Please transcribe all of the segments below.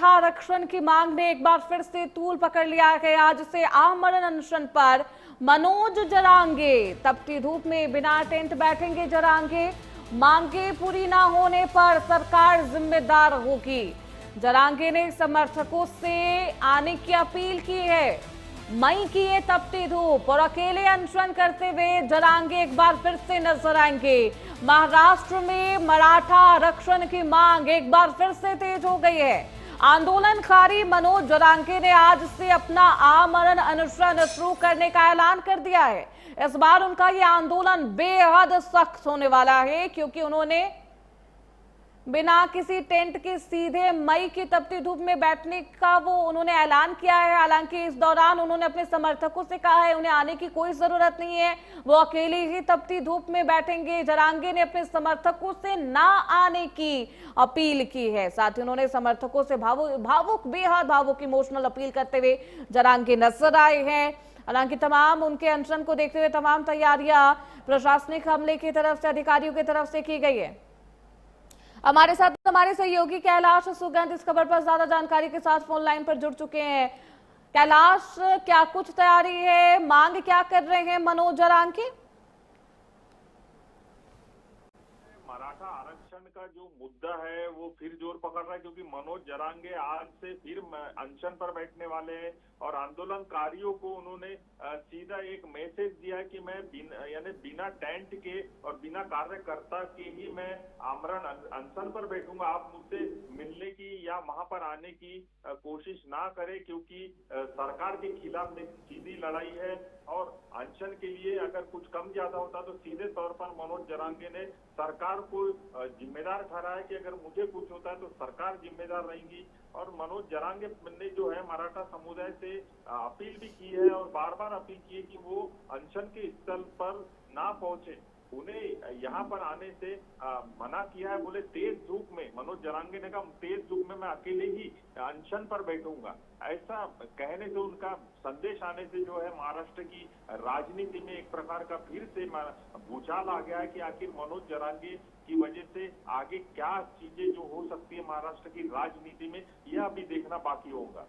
मराठा आरक्षण की मांग ने एक बार फिर से तूल पकड़ लिया है। आज से आमरण अनशन पर मनोज जरांगे। तपती धूप में बिना टेंट बैठेंगे जरांगे। मांगे पूरी ना होने पर सरकार जिम्मेदार होगी। जरांगे ने समर्थकों से आने की अपील की है। मई की ये तपती धूप और अकेले अनशन करते हुए जरांगे एक बार फिर से नजर आएंगे। महाराष्ट्र में मराठा आरक्षण की मांग एक बार फिर से तेज हो गई है। आंदोलनकारी मनोज जरांगे ने आज से अपना आमरण अनशन शुरू करने का ऐलान कर दिया है। इस बार उनका ये आंदोलन बेहद सख्त होने वाला है, क्योंकि उन्होंने बिना किसी टेंट के सीधे मई की तपती धूप में बैठने का उन्होंने ऐलान किया है। हालांकि इस दौरान उन्होंने अपने समर्थकों से कहा है उन्हें आने की कोई जरूरत नहीं है, वो अकेले ही तपती धूप में बैठेंगे। जरांगे ने अपने समर्थकों से ना आने की अपील की है। साथ ही उन्होंने समर्थकों से बेहद भावुक इमोशनल अपील करते हुए जरांगे नजर आए हैं। हालांकि तमाम उनके अनशन को देखते हुए तमाम तैयारियां प्रशासनिक हमले की तरफ से, अधिकारियों की तरफ से की गई है। हमारे साथ हमारे सहयोगी कैलाश सुगंध इस खबर पर ज्यादा जानकारी के साथ फोन लाइन पर जुड़ चुके हैं। कैलाश, क्या कुछ तैयारी है? मांग क्या कर रहे हैं मनोज जरांगे? मराठा आरक्षण का जो मुद्दा है वो फिर जोर पकड़ रहा है, क्योंकि मनोज जरांगे आज से फिर अनशन पर बैठने वाले हैं और आंदोलनकारियों को उन्होंने सीधा एक मैसेज दिया है कि मैं बिना टेंट के और बिना कार्यकर्ता के ही मैं आमरण अनशन पर बैठूंगा। आप मुझसे मिलने की या वहां पर आने की कोशिश ना करें, क्योंकि सरकार के खिलाफ एक सीधी लड़ाई है और अनशन के लिए अगर कुछ कम ज्यादा होता तो सीधे तौर पर मनोज जरांगे ने सरकार को जिम्मेदार ठहराया कि अगर मुझे कुछ होता है तो सरकार जिम्मेदार रहेगी। और मनोज जरांगे ने जो है मराठा समुदाय से अपील भी की है और बार बार अपील की है कि वो अनशन के स्थल पर ना पहुंचे, उन्हें यहाँ पर आने से मना किया है। बोले तेज धूप में, मनोज जरांगे ने कहा तेज धूप में मैं अकेले ही अनशन पर बैठूंगा। ऐसा कहने से, उनका संदेश आने से जो है महाराष्ट्र की राजनीति में एक प्रकार का फिर से भूचाल आ गया है कि आखिर मनोज जरांगे की वजह से आगे क्या चीजें जो हो सकती है महाराष्ट्र की राजनीति में, यह अभी देखना बाकी होगा।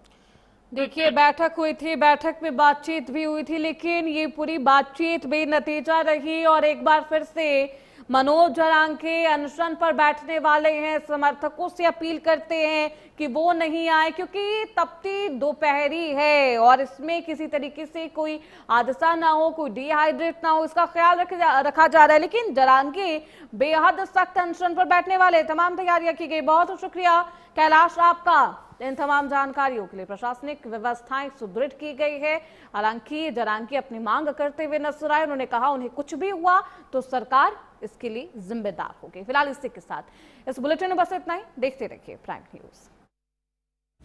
देखिए, बैठक हुई थी, बैठक में बातचीत भी हुई थी, लेकिन ये पूरी बातचीत बेनतीजा रही और एक बार फिर से मनोज जरांगे अनशन पर बैठने वाले हैं। समर्थकों से अपील करते हैं कि वो नहीं आए, क्योंकि तपती दोपहरी है और इसमें किसी तरीके से कोई हादसा ना हो, कोई डिहाइड्रेट ना हो, इसका ख्याल रखा जा रहा है। लेकिन जरांगे बेहद सख्त अनशन पर बैठने वाले, तमाम तैयारियां की गई। बहुत शुक्रिया कैलाश आपका इन तमाम जानकारियों के लिए। प्रशासनिक व्यवस्थाएं सुदृढ़ की गई है। हालांकि जरांगे अपनी मांग करते हुए नजर आए। उन्होंने कहा उन्हें कुछ भी हुआ तो सरकार इसके लिए जिम्मेदार होगी। फिलहाल इसी के साथ इस बुलेटिन में बस इतना ही। देखते रहिए प्राइम न्यूज।